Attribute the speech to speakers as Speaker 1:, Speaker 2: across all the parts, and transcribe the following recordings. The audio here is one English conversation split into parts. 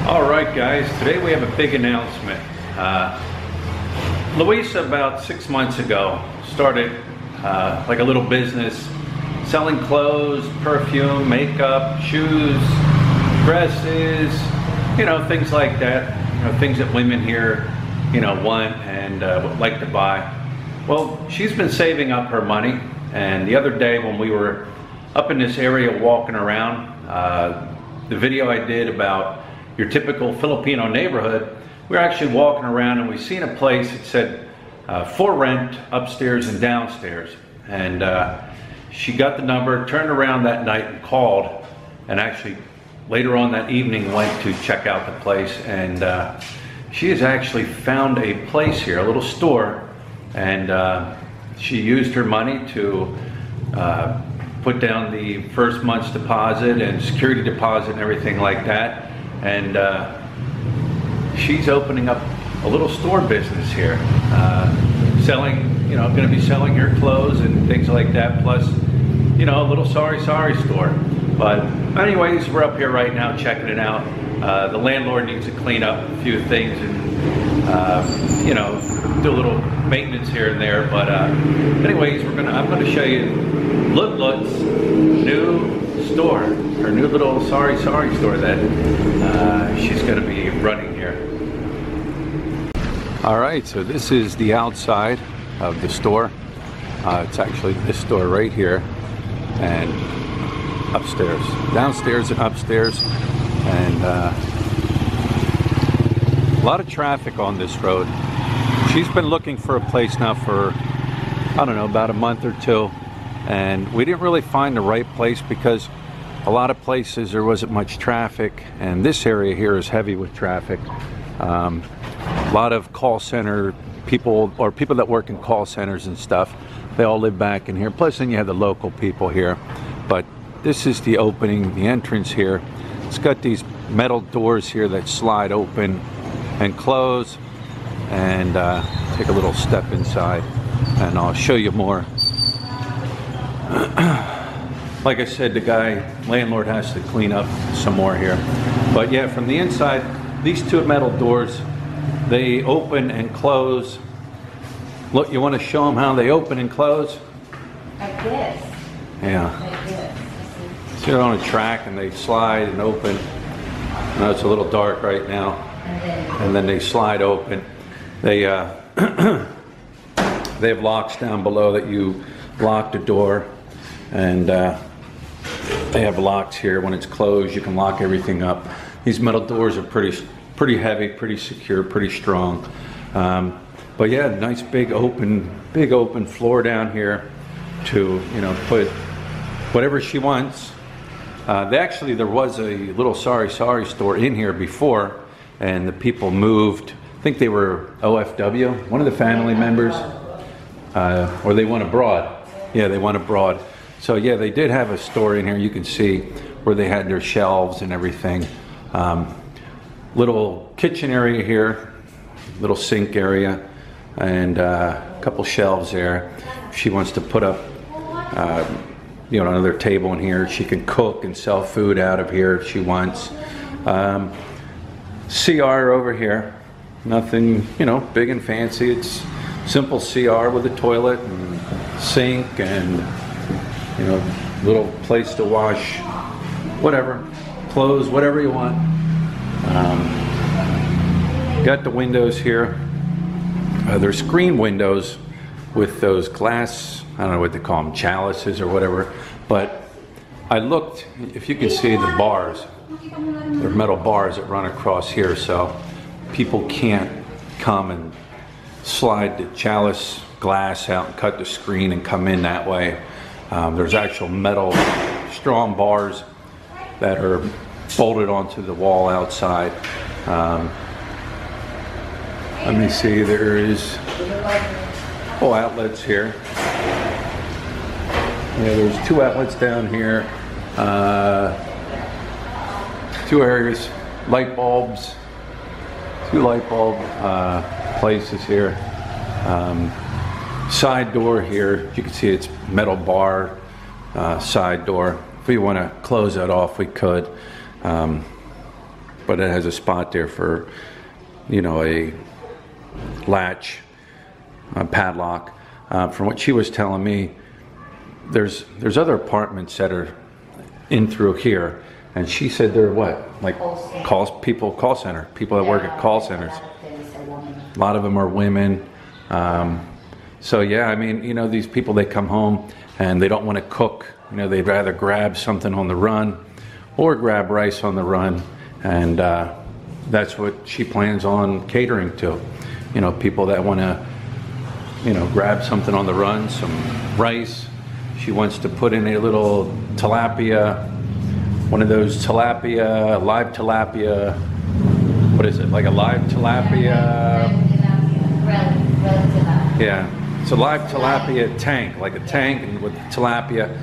Speaker 1: All right, guys, today we have a big announcement. Luisa, about 6 months ago, started like a little business selling clothes, perfume, makeup, shoes, dresses, you know, things like that. You know, things that women here, you know, want and would like to buy. Well, she's been saving up her money, and the other day when we were up in this area walking around, the video I did about your typical Filipino neighborhood, we were actually walking around and we seen a place that said for rent upstairs and downstairs. And she got the number, turned around that night and called, and actually later on that evening went to check out the place. And she has actually found a place here, a little store, and she used her money to put down the first month's deposit and security deposit and everything like that. And she's opening up a little store business here, selling, you know, going to be selling her clothes and things like that, plus, you know, a little sorry store. But anyways, we're up here right now checking it out. The landlord needs to clean up a few things and, you know, do a little maintenance here and there. But anyways, I'm gonna show you Lut's new store, her new little sorry store that she's going to be running here. All right, so this is the outside of the store. It's actually this store right here, and upstairs, downstairs and upstairs, and a lot of traffic on this road. She's been looking for a place now for, I don't know, about a month or two. And we didn't really find the right place because a lot of places there wasn't much traffic, and this area here is heavy with traffic. A lot of call center people, or people that work in call centers and stuff, they all live back in here. Plus then you have the local people here. But this is the opening, the entrance here. It's got these metal doors here that slide open and close. And take a little step inside and I'll show you more. Like I said, the landlord has to clean up some more here. But yeah, from the inside, these two metal doors, they open and close. Look, you want to show them how they open and close?
Speaker 2: Like this.
Speaker 1: Yeah.
Speaker 2: Like this.
Speaker 1: So they're on a track and they slide and open. I know it's a little dark right now. And then they slide open. They they have locks down below that you lock the door. And they have locks here. When it's closed, you can lock everything up. These metal doors are pretty heavy, pretty secure, pretty strong. But yeah, nice big open floor down here to, you know, put whatever she wants. There was a little sorry store in here before, and the people moved. I think they were OFW, one of the family members, or they went abroad. Yeah, they went abroad. So yeah, they did have a store in here. You can see where they had their shelves and everything. Little kitchen area here, little sink area, and a couple shelves there. If she wants to put up, you know, another table in here, she can cook and sell food out of here if she wants. CR over here, nothing, you know, big and fancy. It's simple CR with a toilet and sink and, you know, little place to wash whatever, clothes, whatever you want. Got the windows here. They're screen windows with those glass, I don't know what they call them, chalices or whatever. But I looked, if you can see the bars, they're metal bars that run across here, so people can't come and slide the chalice glass out and cut the screen and come in that way. There's actual metal strong bars that are bolted onto the wall outside. Let me see, there is outlets here. Yeah, there's two outlets down here. Two areas, light bulbs, two light bulb places here. Side door here, you can see it's metal bar side door. If we want to close that off, we could. but it has a spot there for, you know, a latch, a padlock. From what she was telling me, there's other apartments that are in through here, and she said they're what, like call center people that work at call centers. A lot of them are women. So yeah, I mean, you know, these people, they come home and they don't want to cook. You know, they'd rather grab something on the run or grab rice on the run, and that's what she plans on catering to. You know, people that want to, you know, grab something on the run, some rice. She wants to put in a little tilapia, one of those tilapia, live tilapia. What is it, like a live tilapia? Yeah, it's a live tilapia tank, like a tank and with tilapia.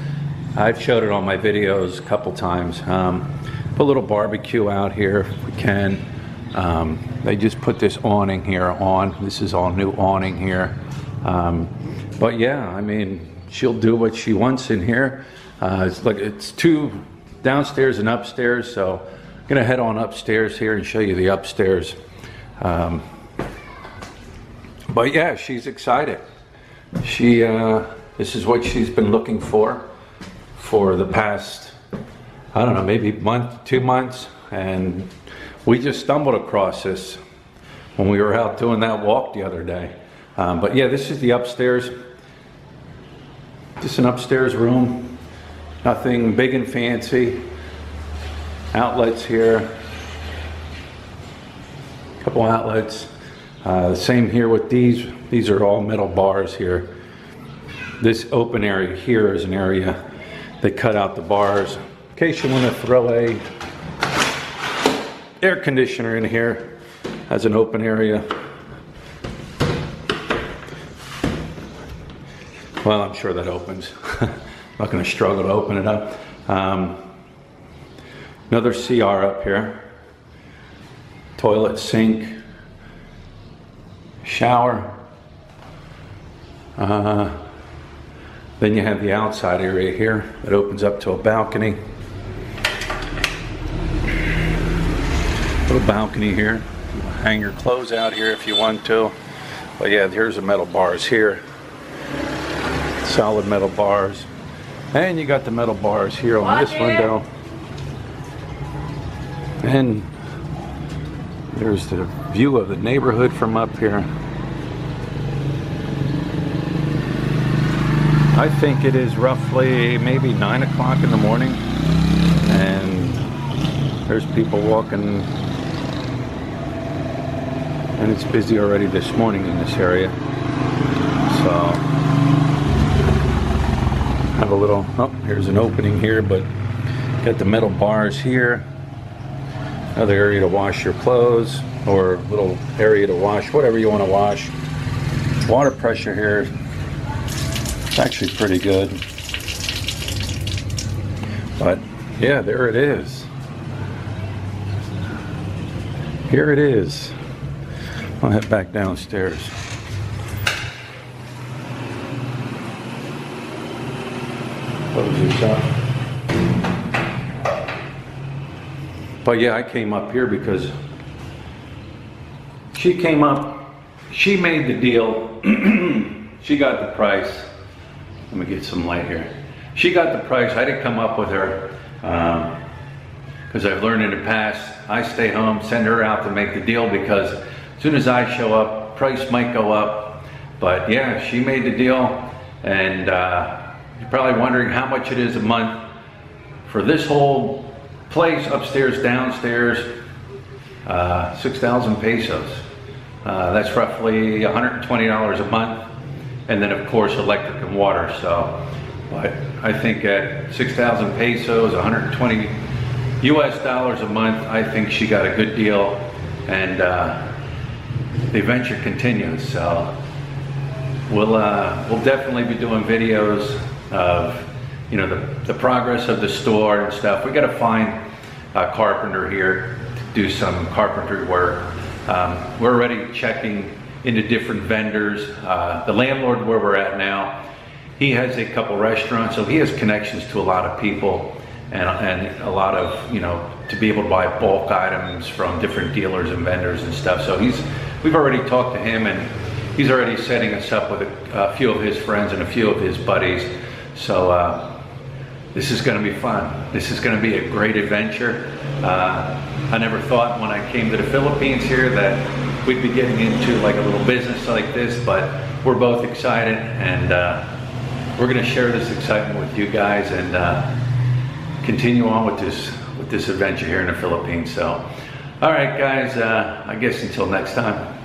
Speaker 1: I've showed it on my videos a couple times. Put a little barbecue out here if we can. They just put this awning here on. This is all new awning here. But yeah, I mean, she'll do what she wants in here. It's two downstairs and upstairs, so I'm gonna head on upstairs here and show you the upstairs. But yeah, she's excited. This is what she's been looking for the past, I don't know, maybe month, 2 months, and we just stumbled across this when we were out doing that walk the other day. But yeah, this is the upstairs. Just an upstairs room, nothing big and fancy. Outlets here, a couple outlets. Same here with these. These are all metal bars here. This open area here is an area they cut out the bars in case you want to throw a air conditioner in here as an open area. Well, I'm sure that opens. I'm not going to struggle to open it up. Another CR up here. Toilet, sink, shower. Then you have the outside area here that opens up to a balcony. Little balcony here. Hang your clothes out here if you want to. But yeah, here's the metal bars here. Solid metal bars. And you got the metal bars here on this window. And there's the view of the neighborhood from up here. I think it is roughly maybe 9 o'clock in the morning, and there's people walking, and it's busy already this morning in this area. So have a little, oh, here's an opening here, but got the metal bars here. Another area to wash your clothes, or a little area to wash whatever you want to wash. Water pressure here, it's actually pretty good. But yeah, there it is. Here it is. I'll head back downstairs. Close this up. But yeah, I came up here because she came up, she made the deal, she got the price. Let me get some light here. She got the price, I didn't come up with her, because I've learned in the past, I stay home, send her out to make the deal, because as soon as I show up, price might go up. But yeah, she made the deal, and you're probably wondering how much it is a month for this whole place, upstairs, downstairs. 6,000 pesos. That's roughly $120 a month, and then of course electric and water. So, but I think at 6,000 pesos, 120 US dollars a month, I think she got a good deal, and the venture continues. So we'll definitely be doing videos of, you know, the progress of the store and stuff. We got to find a carpenter here to do some carpentry work. We're already checking into different vendors. The landlord where we're at now, he has a couple restaurants, so he has connections to a lot of people and a lot of, you know, to be able to buy bulk items from different dealers and vendors and stuff. So we've already talked to him, and he's already setting us up with a few of his friends and a few of his buddies. So this is going to be fun. This is going to be a great adventure. I never thought when I came to the Philippines here that we'd be getting into like a little business like this, but we're both excited, and we're going to share this excitement with you guys and continue on with this adventure here in the Philippines. So, all right, guys, I guess until next time.